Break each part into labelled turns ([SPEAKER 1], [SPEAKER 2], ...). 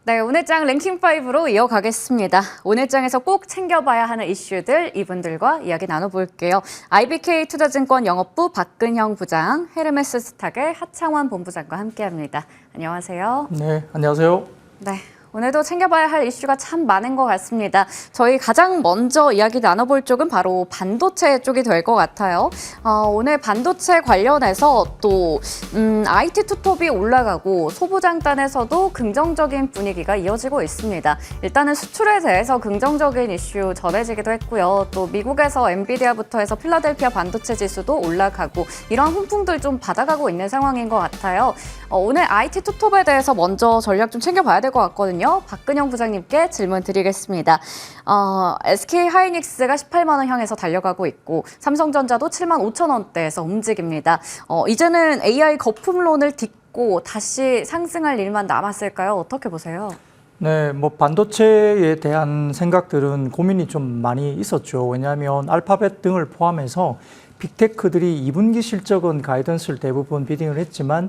[SPEAKER 1] 네, 오늘 장 랭킹5로 이어가겠습니다. 오늘 장에서 꼭 챙겨봐야 하는 이슈들 이분들과 이야기 나눠볼게요. IBK 투자증권 영업부 박근형 부장, 헤르메스 스탁의 하창원 본부장과 함께합니다. 안녕하세요.
[SPEAKER 2] 네, 안녕하세요.
[SPEAKER 1] 네. 오늘도 챙겨봐야 할 이슈가 참 많은 것 같습니다. 저희 가장 먼저 이야기 나눠볼 쪽은 바로 반도체 쪽이 될 것 같아요. 오늘 반도체 관련해서 또 IT 투톱이 올라가고 소부장단에서도 긍정적인 분위기가 이어지고 있습니다. 일단은 수출에 대해서 긍정적인 이슈 전해지기도 했고요. 또 미국에서 엔비디아부터 해서 필라델피아 반도체 지수도 올라가고 이런 훈풍들 좀 받아가고 있는 상황인 것 같아요. 오늘 IT 투톱에 대해서 먼저 전략 좀 챙겨봐야 될 것 같거든요. 박근형 부장님께 질문 드리겠습니다. SK 하이닉스가 18만 원 향해서 달려가고 있고 삼성전자도 7만 5천 원대에서 움직입니다. 이제는 AI 거품론을 딛고 다시 상승할 일만 남았을까요? 어떻게 보세요?
[SPEAKER 2] 네, 뭐 반도체에 대한 생각들은 고민이 좀 많이 있었죠. 왜냐하면 알파벳 등을 포함해서 빅테크들이 2분기 실적은 가이던스를 대부분 비딩을 했지만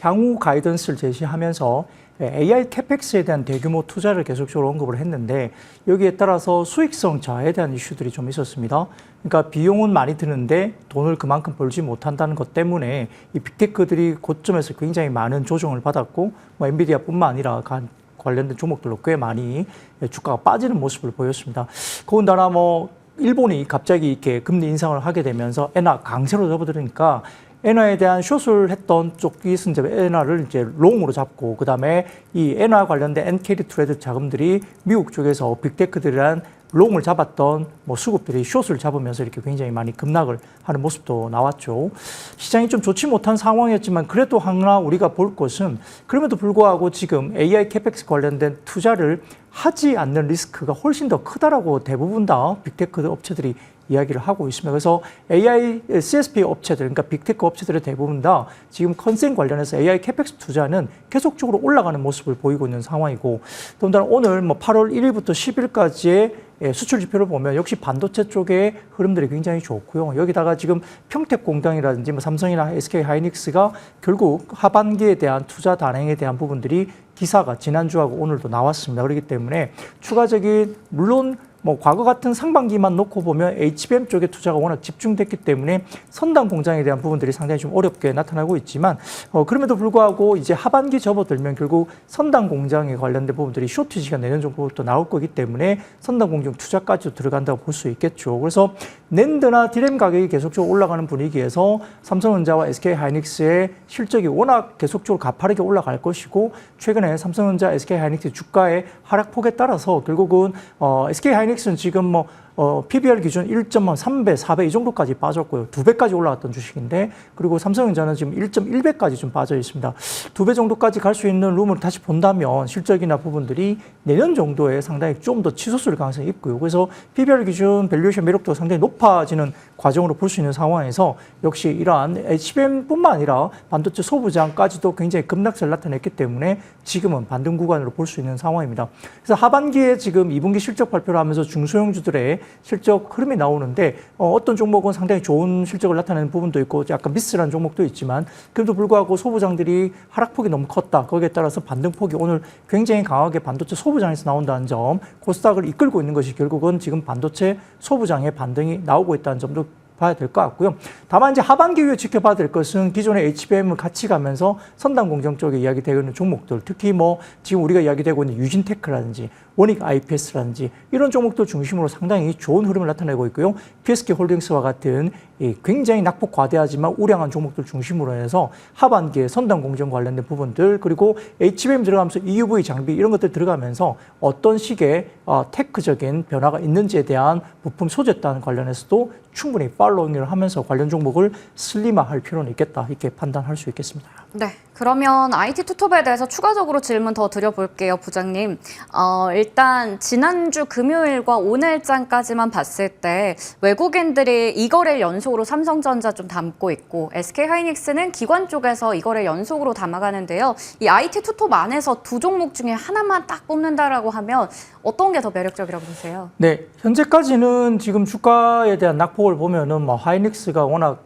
[SPEAKER 2] 향후 가이던스를 제시하면서 AI 캐펙스에 대한 대규모 투자를 계속적으로 언급을 했는데 여기에 따라서 수익성 저하에 대한 이슈들이 좀 있었습니다. 그러니까 비용은 많이 드는데 돈을 그만큼 벌지 못한다는 것 때문에 이 빅테크들이 고점에서 굉장히 많은 조정을 받았고 뭐 엔비디아뿐만 아니라 관련된 종목들로 꽤 많이 주가가 빠지는 모습을 보였습니다. 더군다나 뭐 일본이 갑자기 이렇게 금리 인상을 하게 되면서 엔화 강세로 접어들으니까 엔화에 대한 숏을 했던 쪽이 이제 엔화를 이제 롱으로 잡고 그다음에 이 엔화 관련된 엔캐리 트레이드 자금들이 미국 쪽에서 빅테크들이란 롱을 잡았던 뭐 수급들이 숏을 잡으면서 이렇게 굉장히 많이 급락을 하는 모습도 나왔죠. 시장이 좀 좋지 못한 상황이었지만 그래도 하나 우리가 볼 것은 그럼에도 불구하고 지금 AI 캐펙스 관련된 투자를 하지 않는 리스크가 훨씬 더 크다라고 대부분 다 빅테크 업체들이 이야기를 하고 있습니다. 그래서 AI, CSP 업체들, 그러니까 빅테크 업체들의 대부분 다 지금 컨센 관련해서 AI 캐펙스 투자는 계속적으로 올라가는 모습을 보이고 있는 상황이고, 더군다나 오늘 뭐 8월 1일부터 10일까지의 수출 지표를 보면 역시 반도체 쪽의 흐름들이 굉장히 좋고요. 여기다가 지금 평택공장이라든지 뭐 삼성이나 SK 하이닉스가 결국 하반기에 대한 투자 단행에 대한 부분들이 기사가 지난주하고 오늘도 나왔습니다. 그렇기 때문에 추가적인 물론 뭐 과거 같은 상반기만 놓고 보면 HBM 쪽에 투자가 워낙 집중됐기 때문에 선단 공장에 대한 부분들이 상당히 좀 어렵게 나타나고 있지만 그럼에도 불구하고 이제 하반기 접어들면 결국 선단 공장에 관련된 부분들이 쇼티지가 내년 정도부터 나올 거기 때문에 선단 공장 투자까지도 들어간다고 볼 수 있겠죠. 그래서 낸드나 디램 가격이 계속적으로 올라가는 분위기에서 삼성전자와 SK 하이닉스의 실적이 워낙 계속적으로 가파르게 올라갈 것이고 최근에 삼성전자, SK 하이닉스 주가의 하락폭에 따라서 결국은 SK 하이닉스는 지금 뭐 PBR 기준 1.3배, 4배 이 정도까지 빠졌고요. 2배까지 올라갔던 주식인데 그리고 삼성전자는 지금 1.1배까지 좀 빠져 있습니다. 2배 정도까지 갈 수 있는 룸을 다시 본다면 실적이나 부분들이 내년 정도에 상당히 좀 더 치솟을 가능성이 있고요. 그래서 PBR 기준 밸류에이션 매력도가 상당히 높아지는 과정으로 볼 수 있는 상황에서 역시 이러한 HBM뿐만 아니라 반도체 소부장까지도 굉장히 급락세를 나타냈기 때문에 지금은 반등 구간으로 볼 수 있는 상황입니다. 그래서 하반기에 지금 2분기 실적 발표를 하면서 중소형주들의 실적 흐름이 나오는데 어떤 종목은 상당히 좋은 실적을 나타내는 부분도 있고 약간 미스라는 종목도 있지만 그래도 불구하고 소부장들이 하락폭이 너무 컸다. 거기에 따라서 반등폭이 오늘 굉장히 강하게 반도체 소부장에서 나온다는 점, 코스닥을 이끌고 있는 것이 결국은 지금 반도체 소부장의 반등이 나오고 있다는 점도 봐야 될 것 같고요. 다만 이제 하반기 이후에 지켜봐야 될 것은 기존의 HBM을 같이 가면서 선단 공정 쪽에 이야기되고 있는 종목들, 특히 뭐 지금 우리가 이야기되고 있는 유진테크라든지 원익 IPS라든지 이런 종목들 중심으로 상당히 좋은 흐름을 나타내고 있고요. PSK 홀딩스와 같은 굉장히 낙폭 과대하지만 우량한 종목들 중심으로 해서 하반기에 선단 공정 관련된 부분들 그리고 HBM 들어가면서 EUV 장비 이런 것들 들어가면서 어떤 식의 테크적인 변화가 있는지에 대한 부품 소재단 관련해서도 충분히 팔로잉을 하면서 관련 종목을 슬림화할 필요는 있겠다 이렇게 판단할 수 있겠습니다.
[SPEAKER 1] 네, 그러면 IT 투톱에 대해서 추가적으로 질문 더 드려볼게요, 부장님. 일단 지난주 금요일과 오늘장까지만 봤을 때 외국인들이 이거래를 연속으로 삼성전자 좀 담고 있고 SK 하이닉스는 기관 쪽에서 이거래를 연속으로 담아가는데요. 이 IT 투톱 안에서 두 종목 중에 하나만 딱 뽑는다라고 하면 어떤 게 더 매력적이라고 보세요?
[SPEAKER 2] 네, 현재까지는 지금 주가에 대한 낙폭을 보면은 뭐 하이닉스가 워낙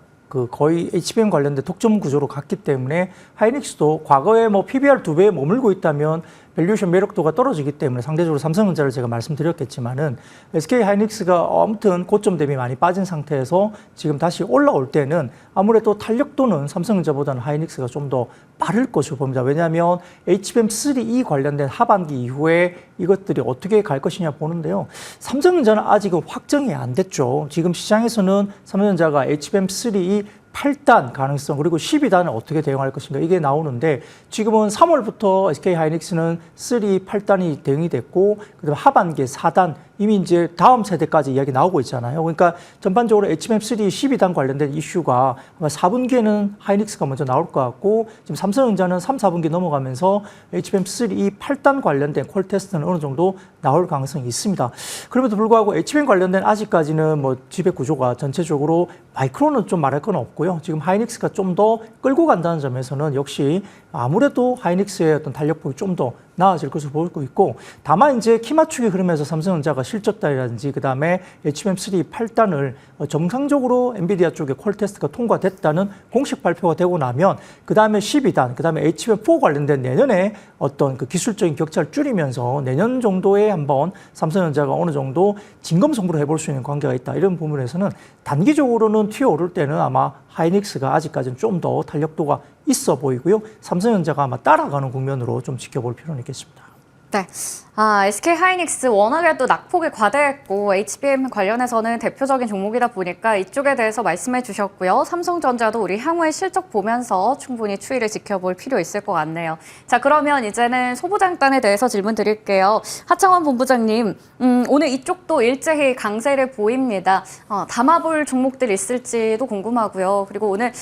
[SPEAKER 2] 거의 HBM 관련된 독점 구조로 갔기 때문에 하이닉스도 과거에 뭐 PBR 2배에 머물고 있다면 밸류에이션 매력도가 떨어지기 때문에 상대적으로 삼성전자를 제가 말씀드렸겠지만은 SK하이닉스가 아무튼 고점 대비 많이 빠진 상태에서 지금 다시 올라올 때는 아무래도 탄력도는 삼성전자보다는 하이닉스가 좀 더 빠를 것으로 봅니다. 왜냐하면 HBM3E 관련된 하반기 이후에 이것들이 어떻게 갈 것이냐 보는데요. 삼성전자는 아직은 확정이 안 됐죠. 지금 시장에서는 삼성전자가 HBM3E 8단 가능성 그리고 12단은 어떻게 대응할 것인가 이게 나오는데 지금은 3월부터 SK하이닉스는 3, 8단이 대응이 됐고 그다음에 하반기에 4단 이미 이제 다음 세대까지 이야기 나오고 있잖아요. 그러니까 전반적으로 HBM3 12단 관련된 이슈가 아마 4분기에는 하이닉스가 먼저 나올 것 같고 지금 삼성전자는 3, 4분기 넘어가면서 HBM3 8단 관련된 콜 테스트는 어느 정도 나올 가능성이 있습니다. 그럼에도 불구하고 HBM 관련된 아직까지는 뭐 지배 구조가 전체적으로 마이크론은 좀 말할 건 없고요. 지금 하이닉스가 좀 더 끌고 간다는 점에서는 역시 아무래도 하이닉스의 어떤 탄력폭이 좀 더 나아질 것으로 보고 있고 다만 이제 키 맞추기 흐름에서 삼성전자가 실적단이라든지 그 다음에 HBM3 8단을 정상적으로 엔비디아 쪽에 콜 테스트가 통과됐다는 공식 발표가 되고 나면 그 다음에 12단, 그 다음에 HBM4 관련된 내년에 어떤 그 기술적인 격차를 줄이면서 내년 정도에 한번 삼성전자가 어느 정도 진검승부를 해볼 수 있는 관계가 있다. 이런 부분에서는 단기적으로는 튀어오를 때는 아마 하이닉스가 아직까지는 좀 더 탄력도가 있어 보이고요. 삼성전자가 아마 따라가는 국면으로 좀 지켜볼 필요는 있겠습니다.
[SPEAKER 1] 네. SK하이닉스 워낙에 또 낙폭이 과대했고 HBM 관련해서는 대표적인 종목이다 보니까 이쪽에 대해서 말씀해 주셨고요. 삼성전자도 우리 향후의 실적 보면서 충분히 추이를 지켜볼 필요 있을 것 같네요. 자, 그러면 이제는 소부장단에 대해서 질문 드릴게요. 하창원 본부장님, 오늘 이쪽도 일제히 강세를 보입니다. 담아볼 종목들 있을지도 궁금하고요. 그리고 오늘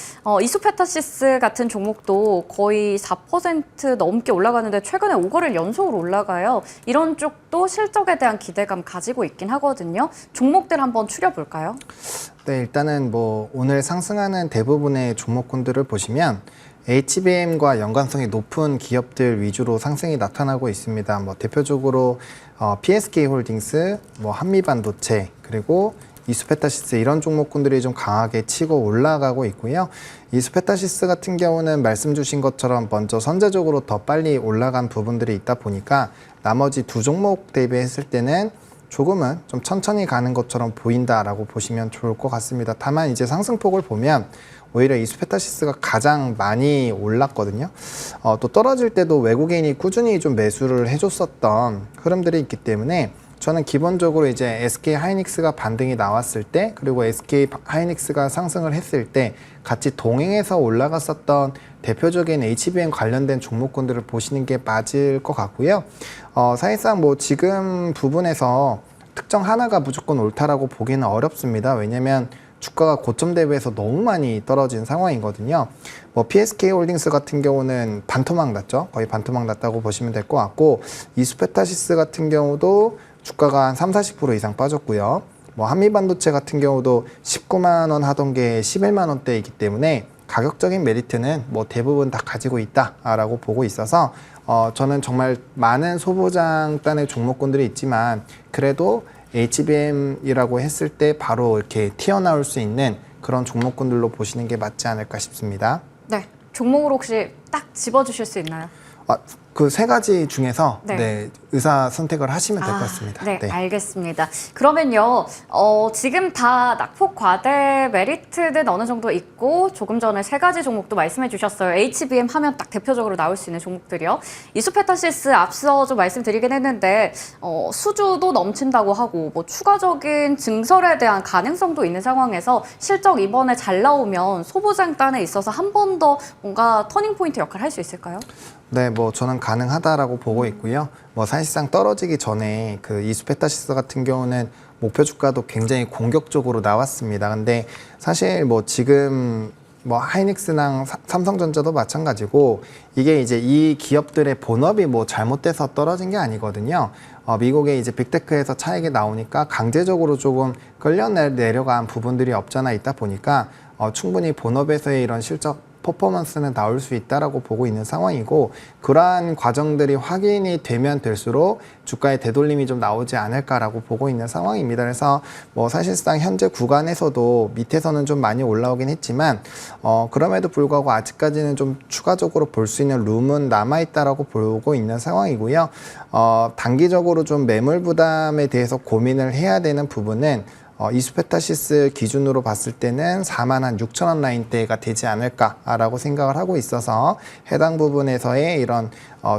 [SPEAKER 1] 이수페타시스 같은 종목도 거의 4% 넘게 올라가는데 최근에 5거래일 연속으로 올라가요. 이런 쪽도 실적에 대한 기대감 가지고 있긴 하거든요. 종목들 한번 추려볼까요?
[SPEAKER 3] 네, 일단은 뭐 오늘 상승하는 대부분의 종목군들을 보시면 HBM과 연관성이 높은 기업들 위주로 상승이 나타나고 있습니다. 뭐 대표적으로 PSK홀딩스, 뭐 한미반도체, 그리고 이수페타시스 이런 종목군들이 좀 강하게 치고 올라가고 있고요. 이수페타시스 같은 경우는 말씀 주신 것처럼 먼저 선제적으로 더 빨리 올라간 부분들이 있다 보니까 나머지 두 종목 대비했을 때는 조금은 좀 천천히 가는 것처럼 보인다라고 보시면 좋을 것 같습니다. 다만 이제 상승폭을 보면 오히려 이수페타시스가 가장 많이 올랐거든요. 또 떨어질 때도 외국인이 꾸준히 좀 매수를 해줬었던 흐름들이 있기 때문에 저는 기본적으로 이제 SK하이닉스가 반등이 나왔을 때 그리고 SK하이닉스가 상승을 했을 때 같이 동행해서 올라갔었던 대표적인 HBM 관련된 종목군들을 보시는 게 맞을 것 같고요. 사실상 뭐 지금 부분에서 특정 하나가 무조건 옳다라고 보기는 어렵습니다. 왜냐면 주가가 고점 대비해서 너무 많이 떨어진 상황이거든요. 뭐 PSK홀딩스 같은 경우는 반토막 났죠. 거의 반토막 났다고 보시면 될 것 같고 이수페타시스 같은 경우도 주가가 한 30-40% 이상 빠졌고요. 뭐 한미반도체 같은 경우도 19만 원 하던 게 11만 원대이기 때문에 가격적인 메리트는 뭐 대부분 다 가지고 있다라고 보고 있어서 저는 정말 많은 소부장단의 종목군들이 있지만 그래도 HBM이라고 했을 때 바로 이렇게 튀어나올 수 있는 그런 종목군들로 보시는 게 맞지 않을까 싶습니다.
[SPEAKER 1] 네. 종목으로 혹시 딱 집어주실 수 있나요?
[SPEAKER 3] 그 세 가지 중에서
[SPEAKER 1] 네.
[SPEAKER 3] 의사 선택을 하시면 될 것 같습니다.
[SPEAKER 1] 네, 알겠습니다. 그러면요, 지금 다 낙폭 과대 메리트는 어느 정도 있고 조금 전에 세 가지 종목도 말씀해 주셨어요. HBM 하면 딱 대표적으로 나올 수 있는 종목들이요. 이수페타시스 앞서 좀 말씀드리긴 했는데 수주도 넘친다고 하고 뭐 추가적인 증설에 대한 가능성도 있는 상황에서 실적 이번에 잘 나오면 소부장단에 있어서 한 번 더 뭔가 터닝포인트 역할을 할 수 있을까요?
[SPEAKER 3] 네, 뭐 저는 가능하다라고 보고 있고요. 뭐 사실상 떨어지기 전에 그 이수페타시스 같은 경우는 목표 주가도 굉장히 공격적으로 나왔습니다. 근데 사실 뭐 지금 뭐 하이닉스랑 삼성전자도 마찬가지고 이게 이제 이 기업들의 본업이 뭐 잘못돼서 떨어진 게 아니거든요. 미국의 이제 빅테크에서 차익이 나오니까 강제적으로 조금 끌려 내려간 부분들이 없잖아 있다 보니까 충분히 본업에서의 이런 실적 퍼포먼스는 나올 수 있다라고 보고 있는 상황이고 그러한 과정들이 확인이 되면 될수록 주가의 되돌림이 좀 나오지 않을까라고 보고 있는 상황입니다. 그래서 뭐 사실상 현재 구간에서도 밑에서는 좀 많이 올라오긴 했지만 그럼에도 불구하고 아직까지는 좀 추가적으로 볼 수 있는 룸은 남아있다라고 보고 있는 상황이고요. 단기적으로 좀 매물 부담에 대해서 고민을 해야 되는 부분은 이수페타시스 기준으로 봤을 때는 46,000원 라인대가 되지 않을까라고 생각을 하고 있어서 해당 부분에서의 이런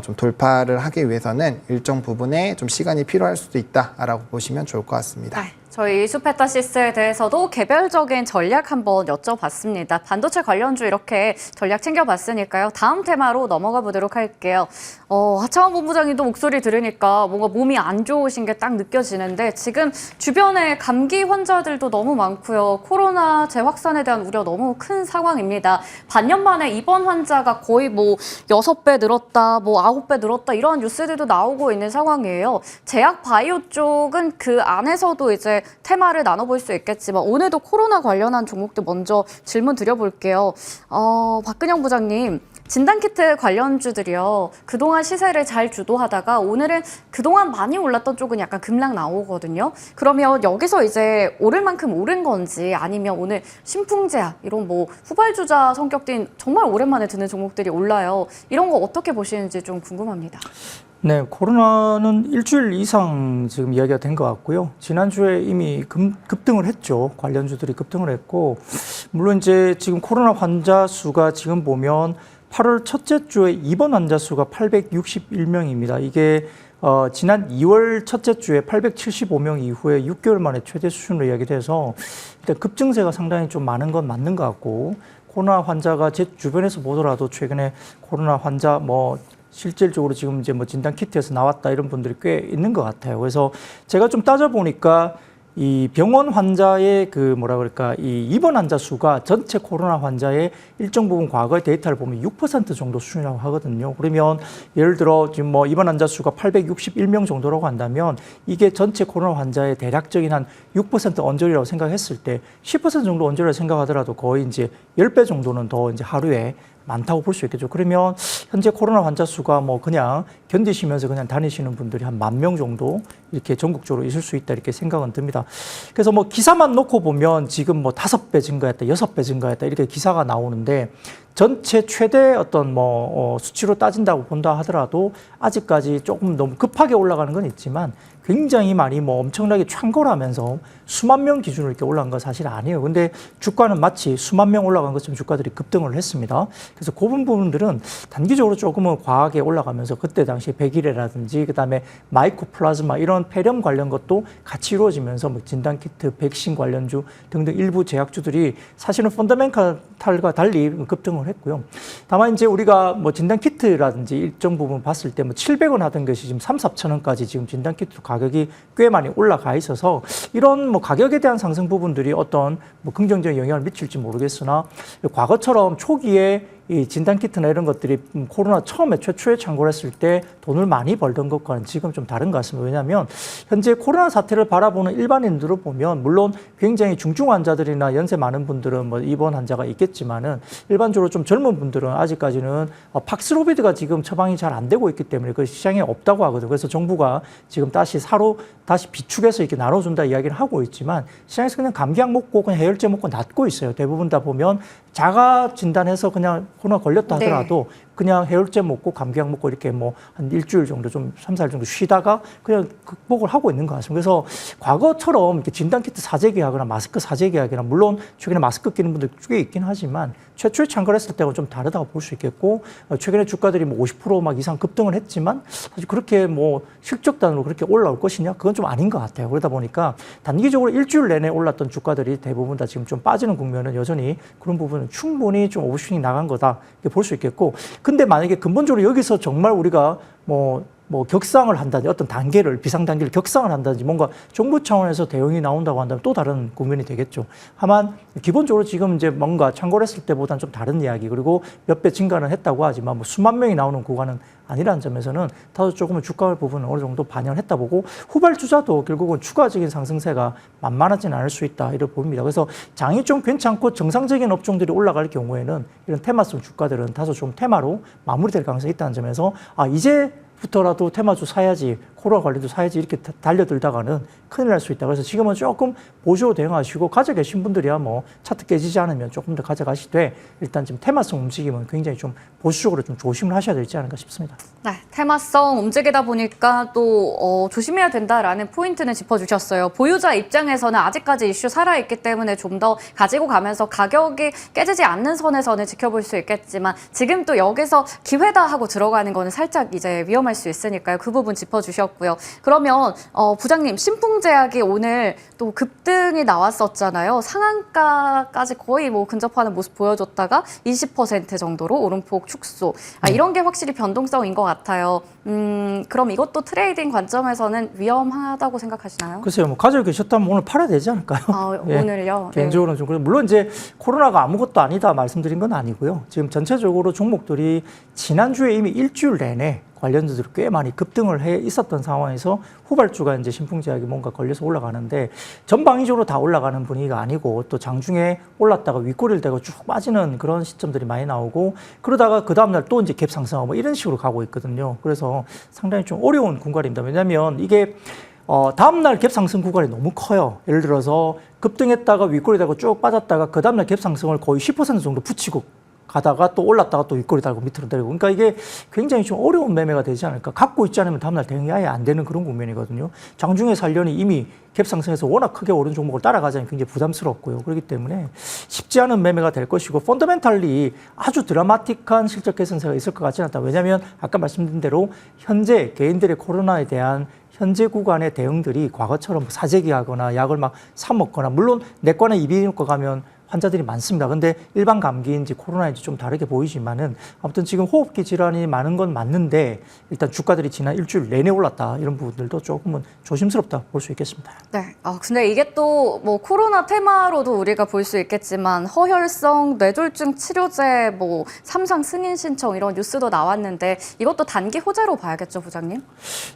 [SPEAKER 3] 좀 돌파를 하기 위해서는 일정 부분에 좀 시간이 필요할 수도 있다라고 보시면 좋을 것 같습니다.
[SPEAKER 1] 네, 저희 이수페타시스에 대해서도 개별적인 전략 한번 여쭤봤습니다. 반도체 관련주 이렇게 전략 챙겨봤으니까요. 다음 테마로 넘어가 보도록 할게요. 하창원 본부장님도 목소리 들으니까 뭔가 몸이 안 좋으신 게 딱 느껴지는데 지금 주변에 감기 환자들도 너무 많고요. 코로나 재확산에 대한 우려 너무 큰 상황입니다. 반년 만에 입원 환자가 거의 뭐 6배 늘었다, 뭐 9배 늘었다 이런 뉴스들도 나오고 있는 상황이에요. 제약 바이오 쪽은 그 안에서도 이제 테마를 나눠볼 수 있겠지만 오늘도 코로나 관련한 종목들 먼저 질문 드려볼게요. 박근영 부장님. 진단키트 관련주들이요. 그동안 시세를 잘 주도하다가 오늘은 그동안 많이 올랐던 쪽은 약간 급락 나오거든요. 그러면 여기서 이제 오를 만큼 오른 건지 아니면 오늘 신풍제약 이런 뭐 후발주자 성격들인 정말 오랜만에 드는 종목들이 올라요. 이런 거 어떻게 보시는지 좀 궁금합니다.
[SPEAKER 2] 네, 코로나는 일주일 이상 지금 이야기가 된 것 같고요. 지난주에 이미 급등을 했죠. 관련주들이 급등을 했고, 물론 이제 지금 코로나 환자 수가 지금 보면 8월 첫째 주에 입원 환자 수가 861명입니다. 이게 지난 2월 첫째 주에 875명 이후에 6개월 만에 최대 수준으로 이야기돼서 일단 급증세가 상당히 좀 많은 건 맞는 것 같고, 코로나 환자가 제 주변에서 보더라도 최근에 코로나 환자 실질적으로 지금 이제 진단 키트에서 나왔다 이런 분들이 꽤 있는 것 같아요. 그래서 제가 좀 따져보니까 이 병원 환자의 이 입원 환자 수가 전체 코로나 환자의 일정 부분 과거의 데이터를 보면 6% 정도 수준이라고 하거든요. 그러면 예를 들어 지금 입원 환자 수가 861명 정도라고 한다면 이게 전체 코로나 환자의 대략적인 한 6% 언저리라고 생각했을 때 10% 정도 언저리라고 생각하더라도 거의 이제 10배 정도는 더 이제 하루에 많다고 볼 수 있겠죠. 그러면 현재 코로나 환자 수가 그냥 견디시면서 그냥 다니시는 분들이 한 10,000명 정도 이렇게 전국적으로 있을 수 있다 이렇게 생각은 듭니다. 그래서 기사만 놓고 보면 지금 5배 증가했다, 6배 증가했다 이렇게 기사가 나오는데 전체 최대 어떤 수치로 따진다고 본다 하더라도 아직까지 조금 너무 급하게 올라가는 건 있지만 굉장히 많이 엄청나게 창궐하면서 수만 명 기준으로 이렇게 올라간 건 사실 아니에요. 근데 주가는 마치 수만 명 올라간 것처럼 주가들이 급등을 했습니다. 그래서 그 부분들은 단기적으로 조금은 과하게 올라가면서 그때 당시 백일해라든지 그다음에 마이코 플라즈마 이런 폐렴 관련 것도 같이 이루어지면서 진단키트, 백신 관련주 등등 일부 제약주들이 사실은 펀더멘탈과 달리 급등을 했고요. 다만 이제 우리가 진단키트라든지 일정 부분 봤을 때 700원 하던 것이 지금 3,000~4,000원까지 지금 진단키트 가격이 꽤 많이 올라가 있어서 이런 가격에 대한 상승 부분들이 어떤 긍정적인 영향을 미칠지 모르겠으나 과거처럼 초기에 이 진단키트나 이런 것들이 코로나 처음에 최초에 창궐 했을 때 돈을 많이 벌던 것과는 지금 좀 다른 것 같습니다. 왜냐하면 현재 코로나 사태를 바라보는 일반인들을 보면 물론 굉장히 중증 환자들이나 연세 많은 분들은 입원 환자가 있겠지만은 일반적으로 좀 젊은 분들은 아직까지는 팍스로비드가 지금 처방이 잘 안 되고 있기 때문에 그 시장에 없다고 하거든요. 그래서 정부가 지금 다시 비축해서 이렇게 나눠준다 이야기를 하고 있지만 시장에서 그냥 감기약 먹고 그냥 해열제 먹고 낫고 있어요. 대부분 다 보면 자가 진단해서 그냥 코로나 걸렸다 하더라도 그냥 해열제 먹고 감기약 먹고 이렇게 한 일주일 정도 좀 3~4일 정도 쉬다가 그냥 극복을 하고 있는 것 같습니다. 그래서 과거처럼 이렇게 진단키트 사재기하거나 마스크 사재기하거나 물론 최근에 마스크 끼는 분들 꽤 있긴 하지만 최초에 창궐했을 때하고 좀 다르다고 볼 수 있겠고 최근에 주가들이 50% 이상 급등을 했지만 사실 그렇게 실적단으로 그렇게 올라올 것이냐 그건 좀 아닌 것 같아요. 그러다 보니까 단기적으로 일주일 내내 올랐던 주가들이 대부분 다 지금 좀 빠지는 국면은 여전히 그런 부분은 충분히 좀 오버슈팅 나간 거다 이렇게 볼 수 있겠고 근데 만약에 근본적으로 여기서 정말 우리가 뭐 격상을 한다든지 어떤 단계를 비상 단계를 격상을 한다든지 뭔가 정부 차원에서 대응이 나온다고 한다면 또 다른 국면이 되겠죠. 다만 기본적으로 지금 이제 뭔가 창궐했을 때보다는 좀 다른 이야기 그리고 몇 배 증가는 했다고 하지만 뭐 수만 명이 나오는 구간은 아니라는 점에서는 다소 조금은 주가 부분은 어느 정도 반영을 했다 보고 후발주자도 결국은 추가적인 상승세가 만만하지는 않을 수 있다 이렇게 봅니다. 그래서 장이 좀 괜찮고 정상적인 업종들이 올라갈 경우에는 이런 테마성 주가들은 다소 좀 테마로 마무리될 가능성이 있다는 점에서 이제부터라도 테마주 사야지 코로나 관련도 사야지 이렇게 달려들다가는 큰일 날 수 있다. 그래서 지금은 조금 보조 대응하시고 가지고 계신 분들이야 뭐 차트 깨지지 않으면 조금 더 가져가시되 일단 지금 테마성 움직임은 굉장히 좀 보수적으로 좀 조심을 하셔야 되지 않을까 싶습니다.
[SPEAKER 1] 네, 테마성 움직이다 보니까 또 조심해야 된다라는 포인트는 짚어주셨어요. 보유자 입장에서는 아직까지 이슈 살아있기 때문에 좀 더 가지고 가면서 가격이 깨지지 않는 선에서는 지켜볼 수 있겠지만 지금 또 여기서 기회다 하고 들어가는 거는 살짝 이제 위험할 수 있으니까요. 그 부분 짚어주셨고요. 그러면 부장님 신풍제약이 오늘 또 급등이 나왔었잖아요. 상한가까지 거의 뭐 근접하는 모습 보여줬다가 20% 정도로 오름폭 축소. 이런 게 확실히 변동성인 것 같아요. 그럼 이것도 트레이딩 관점에서는 위험하다고 생각하시나요?
[SPEAKER 2] 글쎄요, 뭐 가지고 계셨다면 오늘 팔아야 되지 않을까요?
[SPEAKER 1] 예, 오늘요?
[SPEAKER 2] 개인적으로는 좀 물론 이제 코로나가 아무것도 아니다 말씀드린 건 아니고요. 지금 전체적으로 종목들이 지난주에 이미 일주일 내내 관련주들이 꽤 많이 급등을 해 있었던 상황에서 후발주가 이제 신풍제약이 뭔가 걸려서 올라가는데 전방위적으로 다 올라가는 분위기가 아니고 또 장중에 올랐다가 윗꼬리를 대고 쭉 빠지는 그런 시점들이 많이 나오고 그러다가 그 다음날 또 이제 갭 상승하고 뭐 이런 식으로 가고 있거든요. 그래서 상당히 좀 어려운 구간입니다. 왜냐하면 이게 다음날 갭 상승 구간이 너무 커요. 예를 들어서 급등했다가 윗꼬리 대고 쭉 빠졌다가 그 다음날 갭 상승을 거의 10% 정도 붙이고 가다가 또 올랐다가 또 윗꼬리 달고 밑으로 내리고 그러니까 이게 굉장히 좀 어려운 매매가 되지 않을까. 갖고 있지 않으면 다음날 대응이 아예 안 되는 그런 국면이거든요. 장중에 살려니 이미 갭 상승해서 워낙 크게 오른 종목을 따라가자니 굉장히 부담스럽고요. 그렇기 때문에 쉽지 않은 매매가 될 것이고 펀더멘탈리 아주 드라마틱한 실적 개선세가 있을 것 같지는 않다. 왜냐하면 아까 말씀드린 대로 현재 개인들의 코로나에 대한 현재 구간의 대응들이 과거처럼 사재기하거나 약을 막 사 먹거나 물론 내과나 이비인후과 가면 환자들이 많습니다. 근데 일반 감기인지 코로나인지 좀 다르게 보이지만은 아무튼 지금 호흡기 질환이 많은 건 맞는데 일단 주가들이 지난 일주일 내내 올랐다. 이런 부분들도 조금은 조심스럽다 볼 수 있겠습니다.
[SPEAKER 1] 네. 근데 이게 또 뭐 코로나 테마로도 우리가 볼 수 있겠지만 허혈성 뇌졸중 치료제 뭐 삼상 승인 신청 이런 뉴스도 나왔는데 이것도 단기 호재로 봐야겠죠, 부장님?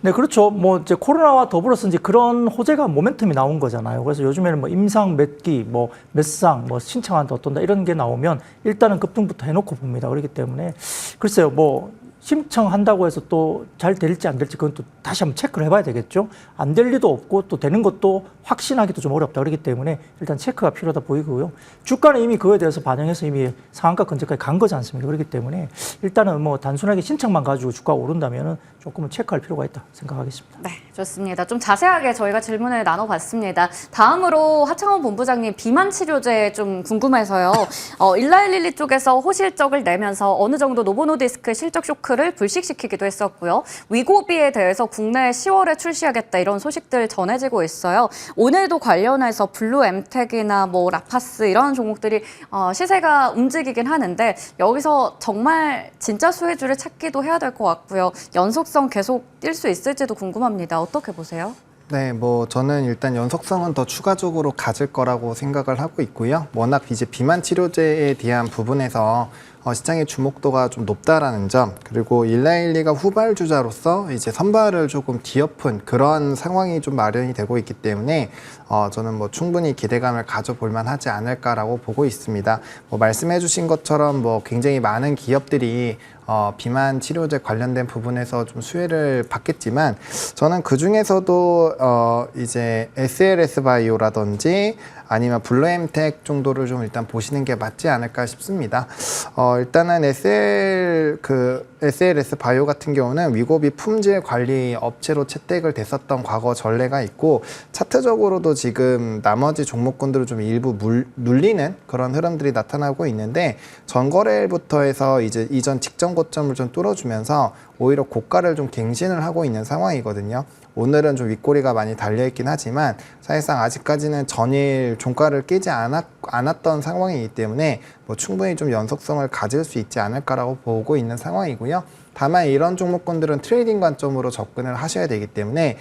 [SPEAKER 2] 네, 그렇죠. 뭐 이제 코로나와 더불어서 이제 그런 호재가 모멘텀이 나온 거잖아요. 그래서 요즘에는 뭐 임상 몇 기, 뭐 몇 상, 뭐 신청한다 어떤다 이런 게 나오면 일단은 급등부터 해놓고 봅니다. 그렇기 때문에 글쎄요, 뭐 신청한다고 해서 또 잘 될지 안 될지 그건 또 다시 한번 체크를 해봐야 되겠죠. 안 될 리도 없고 또 되는 것도 확신하기도 좀 어렵다. 그렇기 때문에 일단 체크가 필요하다 보이고요. 주가는 이미 그거에 대해서 반영해서 이미 상한가 근처까지 간 거지 않습니까? 그렇기 때문에 일단은 뭐 단순하게 신청만 가지고 주가가 오른다면은 조금은 체크할 필요가 있다 생각하겠습니다.
[SPEAKER 1] 네, 좋습니다. 좀 자세하게 저희가 질문을 나눠봤습니다. 다음으로 하창원 본부장님 비만 치료제 좀 궁금해서요. 1112 쪽에서 호실적을 내면서 어느 정도 노보노디스크 실적 쇼크를 불식시키기도 했었고요. 위고비에 대해서 국내에 10월에 출시하겠다 이런 소식들 전해지고 있어요. 오늘도 관련해서 블루엠텍이나 뭐 라파스 이런 종목들이 시세가 움직이긴 하는데 여기서 정말 진짜 수혜주를 찾기도 해야 될 것 같고요. 연속성 계속 뛸 수 있을지도 궁금합니다. 어떻게 보세요?
[SPEAKER 3] 네, 뭐 저는 일단 연속성은 더 추가적으로 가질 거라고 생각을 하고 있고요. 워낙 이제 비만 치료제에 대한 부분에서 시장의 주목도가 좀 높다라는 점, 그리고 1112가 후발주자로서 이제 선발을 조금 뒤엎은 그런 상황이 좀 마련이 되고 있기 때문에 저는 뭐 충분히 기대감을 가져볼 만하지 않을까라고 보고 있습니다. 뭐 말씀해주신 것처럼 뭐 굉장히 많은 기업들이 비만 치료제 관련된 부분에서 좀 수혜를 받겠지만 저는 그 중에서도 이제 SLS 바이오라든지 아니면 블루엠텍 정도를 좀 일단 보시는 게 맞지 않을까 싶습니다. 일단은 SLS 바이오 같은 경우는 위고비 품질 관리 업체로 채택을 됐었던 과거 전례가 있고 차트적으로도 지금 나머지 종목군들을 좀 일부 눌리는 그런 흐름들이 나타나고 있는데 전거래일부터 해서 이제 이전 직전 고점을 좀 뚫어주면서 오히려 고가를 좀 갱신을 하고 있는 상황이거든요. 오늘은 좀 윗꼬리가 많이 달려있긴 하지만 사실상 아직까지는 전일 종가를 깨지 않았던 상황이기 때문에 뭐 충분히 좀 연속성을 가질 수 있지 않을까라고 보고 있는 상황이고요. 다만 이런 종목군들은 트레이딩 관점으로 접근을 하셔야 되기 때문에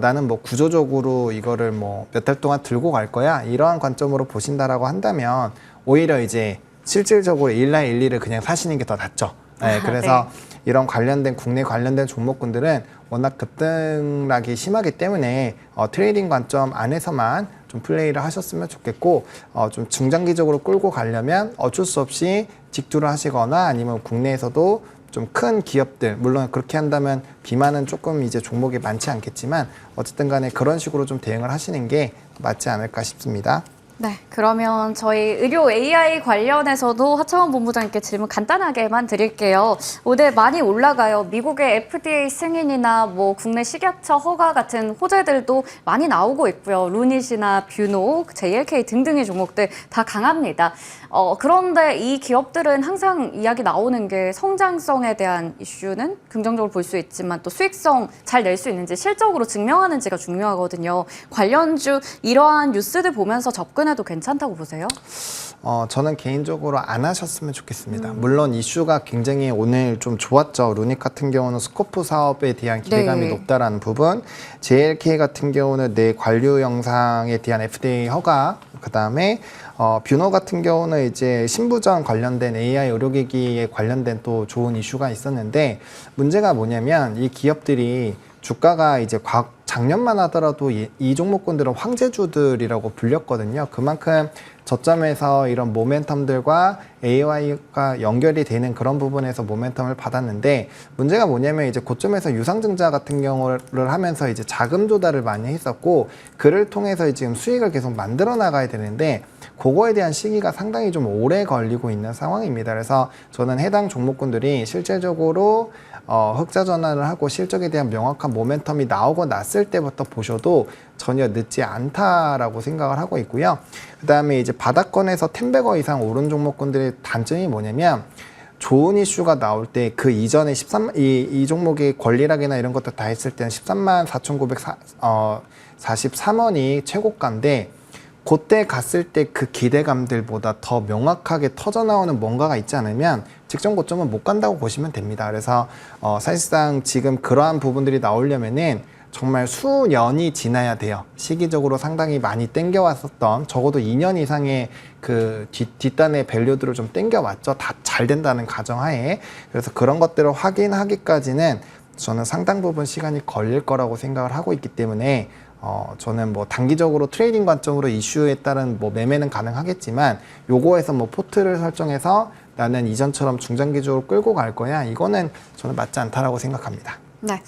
[SPEAKER 3] 나는 뭐 구조적으로 이거를 뭐 몇 달 동안 들고 갈 거야 이러한 관점으로 보신다라고 한다면 오히려 이제 실질적으로 일라일리를 그냥 사시는 게 더 낫죠. 네, 그래서
[SPEAKER 1] 네.
[SPEAKER 3] 이런 관련된 국내 관련된 종목군들은 워낙 급등락이 심하기 때문에 트레이딩 관점 안에서만 좀 플레이를 하셨으면 좋겠고 좀 중장기적으로 끌고 가려면 어쩔 수 없이 직두를 하시거나 아니면 국내에서도 좀 큰 기업들, 물론 그렇게 한다면 비만은 조금 이제 종목이 많지 않겠지만 어쨌든 간에 그런 식으로 좀 대응을 하시는 게 맞지 않을까 싶습니다.
[SPEAKER 1] 네, 그러면 저희 의료 AI 관련해서도 하창원 본부장님께 질문 간단하게만 드릴게요. 오늘 많이 올라가요. 미국의 FDA 승인이나 뭐 국내 식약처 허가 같은 호재들도 많이 나오고 있고요. 루닛이나 뷰노, JLK 등등의 종목들 다 강합니다. 그런데 이 기업들은 항상 이야기 나오는 게 성장성에 대한 이슈는 긍정적으로 볼 수 있지만 또 수익성 잘 낼 수 있는지 실적으로 증명하는지가 중요하거든요. 관련주 이러한 뉴스들 보면서 접근해도 괜찮다고 보세요?
[SPEAKER 3] 저는 개인적으로 안 하셨으면 좋겠습니다. 물론 이슈가 굉장히 오늘 좀 좋았죠. 루닛 같은 경우는 스코프 사업에 대한 기대감이
[SPEAKER 1] 네.
[SPEAKER 3] 높다라는 부분, JLK 같은 경우는 내 관류 영상에 대한 FDA 허가, 그 다음에 뷰노 같은 경우는 이제 신부전 관련된 AI 의료기기에 관련된 또 좋은 이슈가 있었는데 문제가 뭐냐면 이 기업들이 주가가 이제 작년만 하더라도 이 종목군들은 황제주들이라고 불렸거든요. 그만큼 저점에서 이런 모멘텀들과 AI가 연결이 되는 그런 부분에서 모멘텀을 받았는데 문제가 뭐냐면 이제 고점에서 유상증자 같은 경우를 하면서 이제 자금 조달을 많이 했었고 그를 통해서 지금 수익을 계속 만들어 나가야 되는데 그거에 대한 시기가 상당히 좀 오래 걸리고 있는 상황입니다. 그래서 저는 해당 종목군들이 실질적으로 흑자 전환을 하고 실적에 대한 명확한 모멘텀이 나오고 났을 때부터 보셔도 전혀 늦지 않다라고 생각을 하고 있고요. 그 다음에 이제 바닥권에서 10배거 이상 오른 종목군들의 단점이 뭐냐면 좋은 이슈가 나올 때 그 이전에 이 종목의 권리락이나 이런 것들 다 했을 때는 13만 4,943원이 최고가인데 그때 갔을 때 그 기대감들보다 더 명확하게 터져나오는 뭔가가 있지 않으면 직전 고점은 못 간다고 보시면 됩니다. 그래서 사실상 지금 그러한 부분들이 나오려면은 정말 수년이 지나야 돼요. 시기적으로 상당히 많이 땡겨왔었던 적어도 2년 이상의 그 뒷단의 밸류들을 좀 땡겨왔죠. 다 잘 된다는 가정하에. 그래서 그런 것들을 확인하기까지는 저는 상당 부분 시간이 걸릴 거라고 생각을 하고 있기 때문에 저는 뭐 단기적으로 트레이딩 관점으로 이슈에 따른 뭐 매매는 가능하겠지만 요거에서 뭐 포트를 설정해서 나는 이전처럼 중장기적으로 끌고 갈 거야. 이거는 저는 맞지 않다라고 생각합니다.
[SPEAKER 1] 네.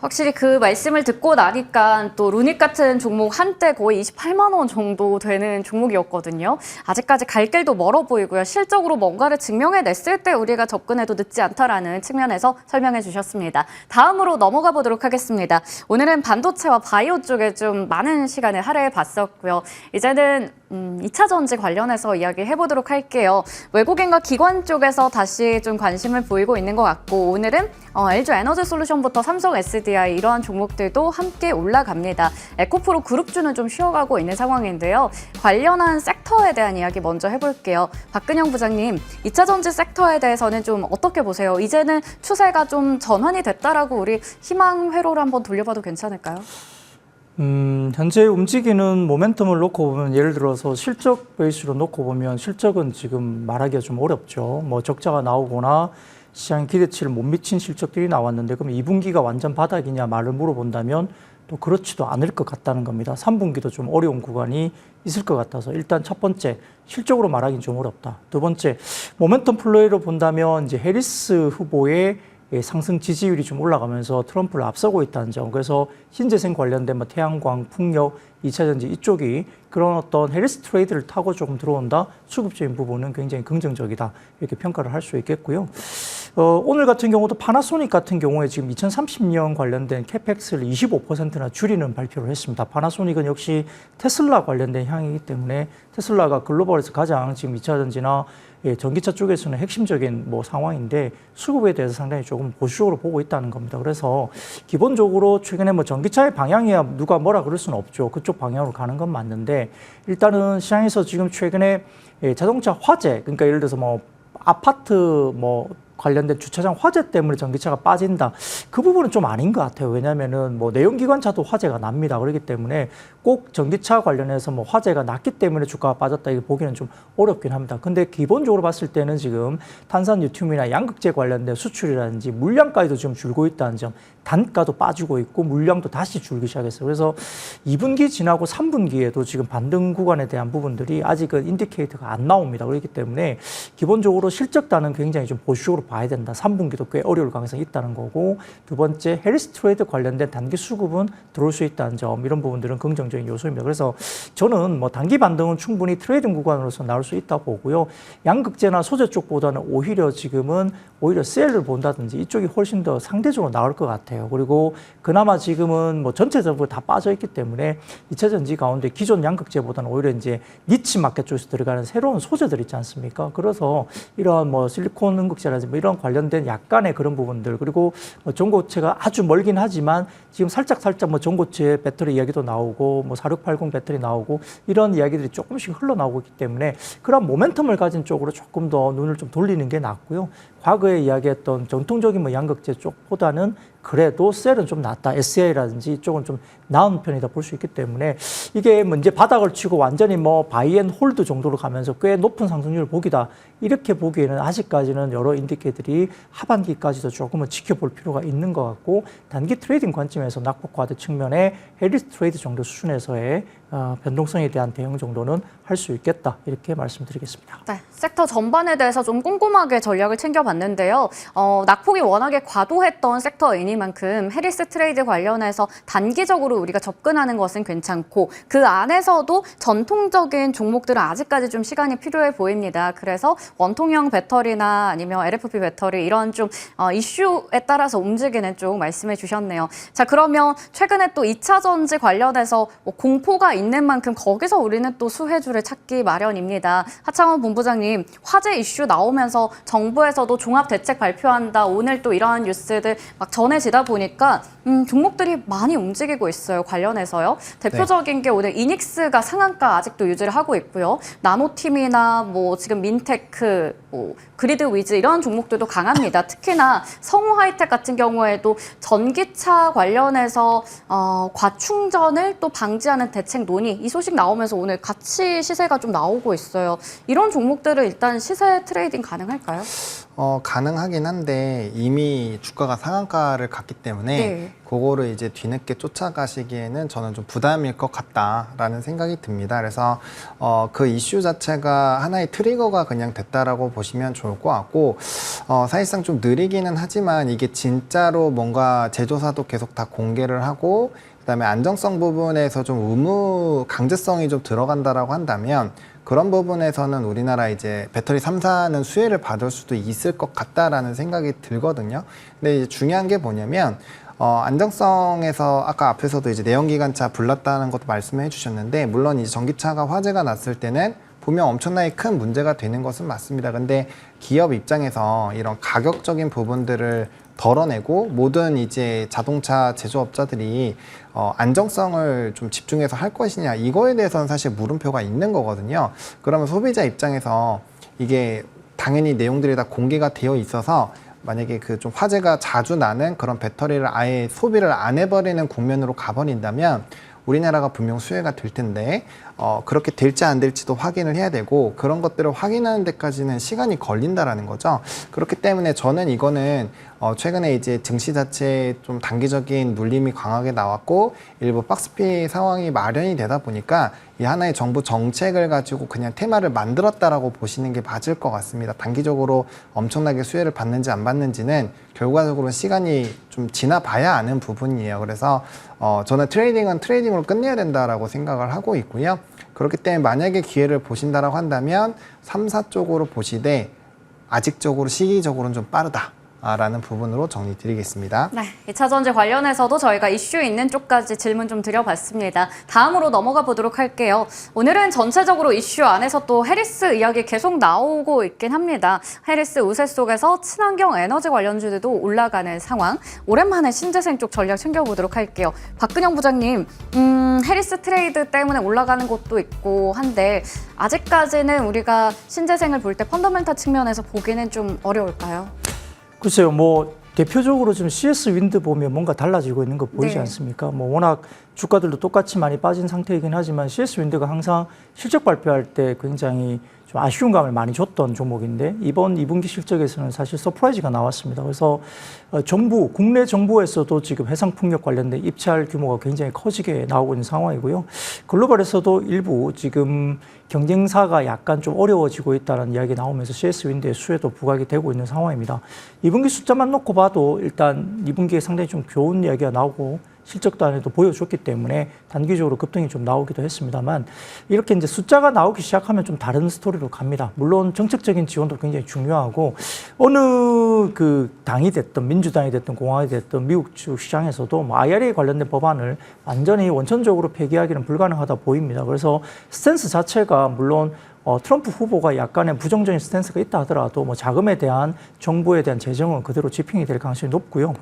[SPEAKER 1] 확실히 그 말씀을 듣고 나니까 또 루닛 같은 종목 한때 거의 28만 원 정도 되는 종목이었거든요. 아직까지 갈 길도 멀어 보이고요. 실적으로 뭔가를 증명해냈을 때 우리가 접근해도 늦지 않다라는 측면에서 설명해 주셨습니다. 다음으로 넘어가 보도록 하겠습니다. 오늘은 반도체와 바이오 쪽에 좀 많은 시간을 할애해 봤었고요. 이제는 2차 전지 관련해서 이야기해 보도록 할게요. 외국인과 기관 쪽에서 다시 좀 관심을 보이고 있는 것 같고 오늘은 LG 에너지 솔루션부터 삼성 SDI 이러한 종목들도 함께 올라갑니다. 에코프로 그룹주는 좀 쉬어가고 있는 상황인데요. 관련한 섹터에 대한 이야기 먼저 해볼게요. 박근영 부장님, 2차 전지 섹터에 대해서는 좀 어떻게 보세요? 이제는 추세가 좀 전환이 됐다라고 우리 희망 회로를 한번 돌려봐도 괜찮을까요?
[SPEAKER 2] 현재 움직이는 모멘텀을 놓고 보면 예를 들어서 실적 베이스로 놓고 보면 실적은 지금 말하기가 좀 어렵죠. 뭐 적자가 나오거나 시장 기대치를 못 미친 실적들이 나왔는데 그럼 2분기가 완전 바닥이냐 말을 물어본다면 또 그렇지도 않을 것 같다는 겁니다. 3분기도 좀 어려운 구간이 있을 것 같아서 일단 첫 번째 실적으로 말하기는 좀 어렵다. 두 번째 모멘텀 플레이로 본다면 이제 해리스 후보의 상승 지지율이 좀 올라가면서 트럼프를 앞서고 있다는 점. 그래서 신재생 관련된 뭐 태양광, 풍력, 2차 전지 이쪽이 그런 어떤 해리스 트레이드를 타고 조금 들어온다. 수급적인 부분은 굉장히 긍정적이다. 이렇게 평가를 할 수 있겠고요. 오늘 같은 경우도 파나소닉 같은 경우에 지금 2030년 관련된 캐펙스를 25%나 줄이는 발표를 했습니다. 파나소닉은 역시 테슬라 관련된 향이기 때문에 테슬라가 글로벌에서 가장 지금 2차 전지나 전기차 쪽에서는 핵심적인 뭐 상황인데 수급에 대해서 상당히 조금 보수적으로 보고 있다는 겁니다. 그래서 기본적으로 최근에 뭐 전기차의 방향이야 누가 뭐라 그럴 수는 없죠. 그쪽 방향으로 가는 건 맞는데 일단은 시장에서 지금 최근에 자동차 화재, 그러니까 예를 들어서 뭐 아파트 뭐 관련된 주차장 화재 때문에 전기차가 빠진다. 그 부분은 좀 아닌 것 같아요. 왜냐하면은 뭐 내연기관차도 화재가 납니다. 그렇기 때문에 꼭 전기차 관련해서 뭐 화재가 났기 때문에 주가가 빠졌다 이렇게 보기는 좀 어렵긴 합니다. 근데 기본적으로 봤을 때는 지금 탄산 리튬이나 양극재 관련된 수출이라든지 물량까지도 지금 줄고 있다는 점, 단가도 빠지고 있고 물량도 다시 줄기 시작했어요. 그래서 2분기 지나고 3분기에도 지금 반등 구간에 대한 부분들이 아직은 인디케이터가 안 나옵니다. 그렇기 때문에 기본적으로 실적단은 굉장히 좀 보수적으로 봐야 된다. 3분기도 꽤 어려울 가능성이 있다는 거고, 두 번째 해리스 트레이드 관련된 단기 수급은 들어올 수 있다는 점, 이런 부분들은 긍정적인 요소입니다. 그래서 저는 뭐 단기 반등은 충분히 트레이딩 구간으로서 나올 수 있다고 보고요. 양극재나 소재 쪽보다는 오히려 지금은 오히려 셀을 본다든지 이쪽이 훨씬 더 상대적으로 나올 것 같아요. 그리고 그나마 지금은 뭐 전체적으로 다 빠져 있기 때문에 2차 전지 가운데 기존 양극재보다는 오히려 이제 니치 마켓 쪽에서 들어가는 새로운 소재들 있지 않습니까? 그래서 이런 뭐 실리콘 응급제라든지 뭐 이런 관련된 약간의 그런 부분들, 그리고 뭐 전고체가 아주 멀긴 하지만 지금 살짝 뭐 전고체 배터리 이야기도 나오고 뭐 4680 배터리 나오고 이런 이야기들이 조금씩 흘러나오고 있기 때문에 그런 모멘텀을 가진 쪽으로 조금 더 눈을 좀 돌리는 게 낫고요. 과거에 이야기했던 전통적인 뭐 양극재 쪽보다는 그래도 셀은 좀 낫다. SA라든지 이쪽은 좀 나은 편이다 볼 수 있기 때문에 이게 뭐 이제 바닥을 치고 완전히 뭐 바이앤홀드 정도로 가면서 꽤 높은 상승률을 보기다. 이렇게 보기에는 아직까지는 여러 인디케이터들이 하반기까지도 조금은 지켜볼 필요가 있는 것 같고, 단기 트레이딩 관점에서 낙폭과대 측면에 해리스 트레이드 정도 수준에서의 변동성에 대한 대응 정도는 할 수 있겠다. 이렇게 말씀드리겠습니다.
[SPEAKER 1] 네, 섹터 전반에 대해서 좀 꼼꼼하게 전략을 챙겨봤는데요. 낙폭이 워낙에 과도했던 섹터이니만큼 해리스 트레이드 관련해서 단기적으로 우리가 접근하는 것은 괜찮고, 그 안에서도 전통적인 종목들은 아직까지 좀 시간이 필요해 보입니다. 그래서 원통형 배터리나 아니면 LFP 배터리 이런 좀 이슈에 따라서 움직이는 쪽 말씀해 주셨네요. 자, 그러면 최근에 또 2차 전지 관련해서 뭐 공포가 있는 만큼 거기서 우리는 또 수혜주를 찾기 마련입니다. 하창원 본부장님, 화재 이슈 나오면서 정부에서도 종합 대책 발표한다. 오늘 또 이러한 뉴스들 막 전해지다 보니까 종목들이 많이 움직이고 있어요. 관련해서요. 대표적인 게 오늘 이닉스가 상한가 아직도 유지를 하고 있고요. 나노팀이나 뭐 지금 민테크, 뭐 그리드 위즈 이런 종목들도 강합니다. 특히나 성우 하이텍 같은 경우에도 전기차 관련해서 과충전을 또 방지하는 대책 논의, 이 소식 나오면서 오늘 같이 시세가 좀 나오고 있어요. 이런 종목들은 일단 시세 트레이딩 가능할까요?
[SPEAKER 3] 가능하긴 한데 이미 주가가 상한가를 갔기 때문에
[SPEAKER 1] 네.
[SPEAKER 3] 그거를 이제 뒤늦게 쫓아가시기에는 저는 좀 부담일 것 같다라는 생각이 듭니다. 그래서 그 이슈 자체가 하나의 트리거가 그냥 됐다라고 보시면 좋을 것 같고, 사실상 좀 느리기는 하지만 이게 진짜로 뭔가 제조사도 계속 다 공개를 하고 그다음에 안정성 부분에서 좀 의무 강제성이 좀 들어간다라고 한다면 그런 부분에서는 우리나라 이제 배터리 3사는 수혜를 받을 수도 있을 것 같다라는 생각이 들거든요. 근데 이제 중요한 게 뭐냐면 안정성에서 아까 앞에서도 이제 내연기관차 불났다는 것도 말씀해 주셨는데, 물론 이제 전기차가 화재가 났을 때는 분명 엄청나게 큰 문제가 되는 것은 맞습니다. 근데 기업 입장에서 이런 가격적인 부분들을 덜어내고 모든 이제 자동차 제조업자들이 안정성을 좀 집중해서 할 것이냐, 이거에 대해서는 사실 물음표가 있는 거거든요. 그러면 소비자 입장에서 이게 당연히 내용들이 다 공개가 되어 있어서 만약에 그 좀 화재가 자주 나는 그런 배터리를 아예 소비를 안 해버리는 국면으로 가버린다면 우리나라가 분명 수혜가 될 텐데 그렇게 될지 안 될지도 확인을 해야 되고, 그런 것들을 확인하는 데까지는 시간이 걸린다라는 거죠. 그렇기 때문에 저는 이거는 최근에 이제 증시 자체에 좀 단기적인 눌림이 강하게 나왔고 일부 박스피 상황이 마련이 되다 보니까 이 하나의 정부 정책을 가지고 그냥 테마를 만들었다라고 보시는 게 맞을 것 같습니다. 단기적으로 엄청나게 수혜를 받는지 안 받는지는 결과적으로 시간이 좀 지나봐야 아는 부분이에요. 그래서 저는 트레이딩은 트레이딩으로 끝내야 된다라고 생각을 하고 있고요. 그렇기 때문에 만약에 기회를 보신다라고 한다면 3사 쪽으로 보시되 아직적으로 시기적으로는 좀 빠르다라는 부분으로 정리 드리겠습니다.
[SPEAKER 1] 네, 2차 전지 관련해서도 저희가 이슈 있는 쪽까지 질문 좀 드려봤습니다. 다음으로 넘어가 보도록 할게요. 오늘은 전체적으로 이슈 안에서 또 해리스 이야기 계속 나오고 있긴 합니다. 해리스 우세 속에서 친환경 에너지 관련주들도 올라가는 상황. 오랜만에 신재생 쪽 전략 챙겨보도록 할게요. 박근영 부장님, 해리스 트레이드 때문에 올라가는 곳도 있고 한데 아직까지는 우리가 신재생을 볼 때 펀더멘탈 측면에서 보기는 좀 어려울까요?
[SPEAKER 2] 글쎄요, 뭐 대표적으로 지금 CS 윈드 보면 뭔가 달라지고 있는 거 보이지
[SPEAKER 1] 네.
[SPEAKER 2] 않습니까? 뭐 워낙 주가들도 똑같이 많이 빠진 상태이긴 하지만 CS 윈드가 항상 실적 발표할 때 굉장히 좀 아쉬운 감을 많이 줬던 종목인데 이번 2분기 실적에서는 사실 서프라이즈가 나왔습니다. 그래서 정부, 국내 정부에서도 지금 해상풍력 관련된 입찰 규모가 굉장히 커지게 나오고 있는 상황이고요. 글로벌에서도 일부 지금 경쟁사가 약간 좀 어려워지고 있다는 이야기 나오면서 CS 윈드의 수혜도 부각이 되고 있는 상황입니다. 2분기 숫자만 놓고 봐도 일단 2분기에 상당히 좀 좋은 이야기가 나오고 실적도 안에도 보여줬기 때문에 단기적으로 급등이 좀 나오기도 했습니다만 이렇게 이제 숫자가 나오기 시작하면 좀 다른 스토리로 갑니다. 물론 정책적인 지원도 굉장히 중요하고 어느 그 당이 됐든 민주당이 됐든 공화당이 됐든 미국 시장에서도 뭐 IRA 관련된 법안을 완전히 원천적으로 폐기하기는 불가능하다 보입니다. 그래서 스탠스 자체가 물론 트럼프 후보가 약간의 부정적인 스탠스가 있다 하더라도 뭐 자금에 대한 정부에 대한 재정은 그대로 지평이 될 가능성이 높고요.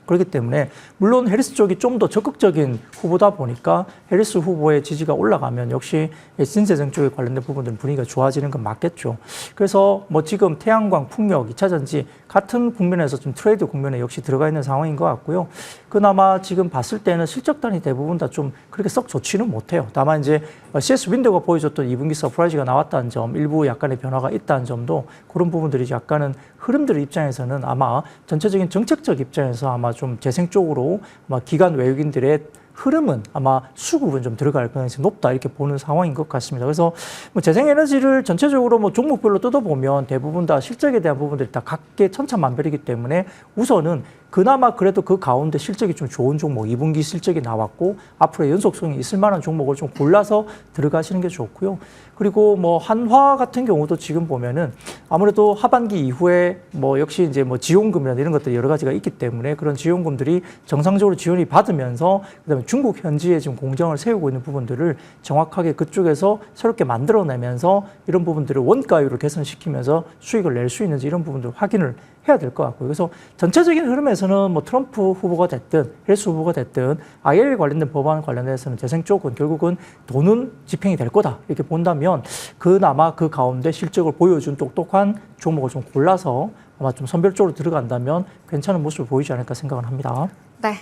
[SPEAKER 2] 그렇기 때문에 물론 해리스 쪽이 좀 더 적극적인 후보다 보니까 해리스 후보의 지지가 올라가면 역시 신재생 쪽에 관련된 부분들은 분위기가 좋아지는 건 맞겠죠. 그래서 뭐 지금 태양광, 풍력, 2차 전지 같은 국면에서 좀 트레이드 국면에 역시 들어가 있는 상황인 것 같고요. 그나마 지금 봤을 때는 실적단이 대부분 다 좀 그렇게 썩 좋지는 못해요. 다만 이제 CS 윈도가 보여줬던 2분기 서프라이즈가 나왔다는 점, 일부 약간의 변화가 있다는 점도 그런 부분들이 약간은 흐름들의 입장에서는 아마 전체적인 정책적 입장에서 아마 좀 재생 쪽으로 아마 기관 외국인들의 흐름은 아마 수급은 좀 들어갈 가능성이 높다 이렇게 보는 상황인 것 같습니다. 그래서 뭐 재생에너지를 전체적으로 뭐 종목별로 뜯어보면 대부분 다 실적에 대한 부분들이 다 각계 천차만별이기 때문에 우선은 그나마 그래도 그 가운데 실적이 좀 좋은 종목, 2분기 실적이 나왔고 앞으로 연속성이 있을 만한 종목을 좀 골라서 들어가시는 게 좋고요. 그리고 뭐 한화 같은 경우도 지금 보면은 아무래도 하반기 이후에 뭐 역시 이제 뭐 지원금이나 이런 것들이 여러 가지가 있기 때문에 그런 지원금들이 정상적으로 지원이 받으면서 그다음에 중국 현지에 지금 공장을 세우고 있는 부분들을 정확하게 그쪽에서 새롭게 만들어내면서 이런 부분들을 원가율을 개선시키면서 수익을 낼 수 있는지 이런 부분들을 확인을 해야 될 것 같고요. 그래서 전체적인 흐름에서는 뭐 트럼프 후보가 됐든 해리스 후보가 됐든 IRA 관련된 법안 관련해서는 재생 쪽은 결국은 돈은 집행이 될 거다 이렇게 본다면 그나마 그 가운데 실적을 보여준 똑똑한 종목을 좀 골라서 아마 좀 선별적으로 들어간다면 괜찮은 모습을 보이지 않을까 생각을 합니다.
[SPEAKER 1] 네.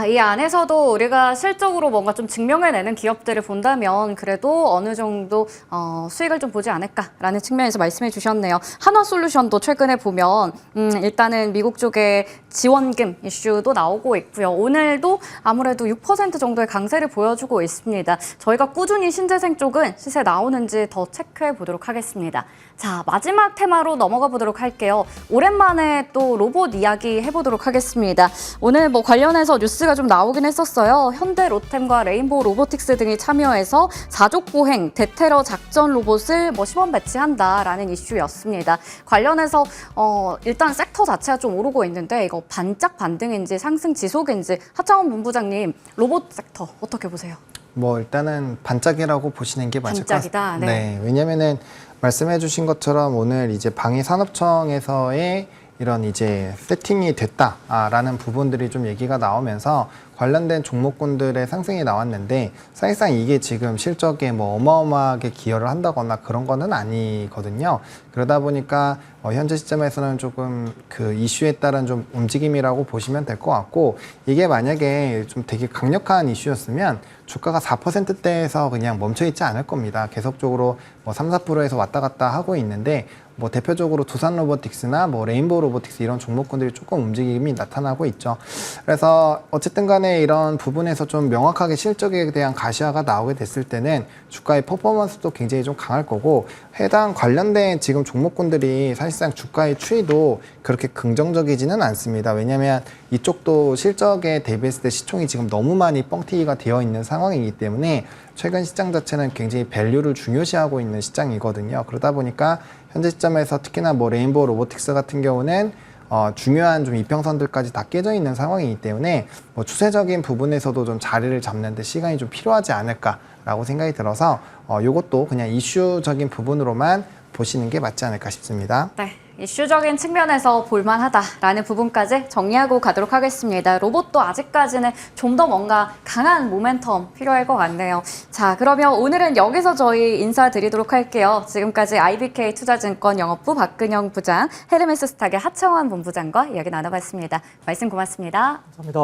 [SPEAKER 1] 이 안에서도 우리가 실적으로 뭔가 좀 증명해내는 기업들을 본다면 그래도 어느 정도 수익을 좀 보지 않을까라는 측면에서 말씀해 주셨네요. 한화솔루션도 최근에 보면 일단은 미국 쪽에 지원금 이슈도 나오고 있고요. 오늘도 아무래도 6% 정도의 강세를 보여주고 있습니다. 저희가 꾸준히 신재생 쪽은 시세 나오는지 더 체크해 보도록 하겠습니다. 자, 마지막 테마로 넘어가 보도록 할게요. 오랜만에 또 로봇 이야기 해보도록 하겠습니다. 오늘 뭐 관련해서 뉴스가 좀 나오긴 했었어요. 현대 로템과 레인보우 로보틱스 등이 참여해서 자족 보행 대테러 작전 로봇을 뭐 시범 배치한다라는 이슈였습니다. 관련해서 일단 섹터 자체가 좀 오르고 있는데 이거 반짝 반등인지 상승 지속인지 하창원 본부장님 로봇 섹터 어떻게 보세요?
[SPEAKER 3] 뭐 일단은 반짝이라고 보시는 게 맞을 것
[SPEAKER 1] 반짝이다.
[SPEAKER 3] 같습니다.
[SPEAKER 1] 네.
[SPEAKER 3] 왜냐면은 말씀해 주신 것처럼 오늘 이제 방위산업청에서의 이런 이제 세팅이 됐다라는 부분들이 좀 얘기가 나오면서 관련된 종목군들의 상승이 나왔는데 사실상 이게 지금 실적에 뭐 어마어마하게 기여를 한다거나 그런 거는 아니거든요. 그러다 보니까 현재 시점에서는 조금 그 이슈에 따른 좀 움직임이라고 보시면 될 것 같고 이게 만약에 좀 되게 강력한 이슈였으면 주가가 4%대에서 그냥 멈춰 있지 않을 겁니다. 계속적으로 뭐 3, 4%에서 왔다 갔다 하고 있는데 뭐 대표적으로 두산 로보틱스나 뭐 레인보우 로보틱스 이런 종목군들이 조금 움직임이 나타나고 있죠. 그래서 어쨌든 간에 이런 부분에서 좀 명확하게 실적에 대한 가시화가 나오게 됐을 때는 주가의 퍼포먼스도 굉장히 좀 강할 거고 해당 관련된 지금 종목군들이 사실상 주가의 추이도 그렇게 긍정적이지는 않습니다. 왜냐하면 이쪽도 실적에 대비했을 때 시총이 지금 너무 많이 뻥튀기가 되어 있는 상황이기 때문에 최근 시장 자체는 굉장히 밸류를 중요시하고 있는 시장이거든요. 그러다 보니까 현재 시점에서 특히나 뭐 레인보우 로보틱스 같은 경우는 중요한 좀 이평선들까지 다 깨져 있는 상황이기 때문에 뭐 추세적인 부분에서도 좀 자리를 잡는 데 시간이 좀 필요하지 않을까라고 생각이 들어서 이것도 그냥 이슈적인 부분으로만 보시는 게 맞지 않을까 싶습니다.
[SPEAKER 1] 네. 이슈적인 측면에서 볼만하다라는 부분까지 정리하고 가도록 하겠습니다. 로봇도 아직까지는 좀 더 뭔가 강한 모멘텀 필요할 것 같네요. 자, 그러면 오늘은 여기서 저희 인사드리도록 할게요. 지금까지 IBK 투자증권 영업부 박근영 부장, 헤르메스 스탁의 하창원 본부장과 이야기 나눠봤습니다. 말씀 고맙습니다.
[SPEAKER 2] 감사합니다.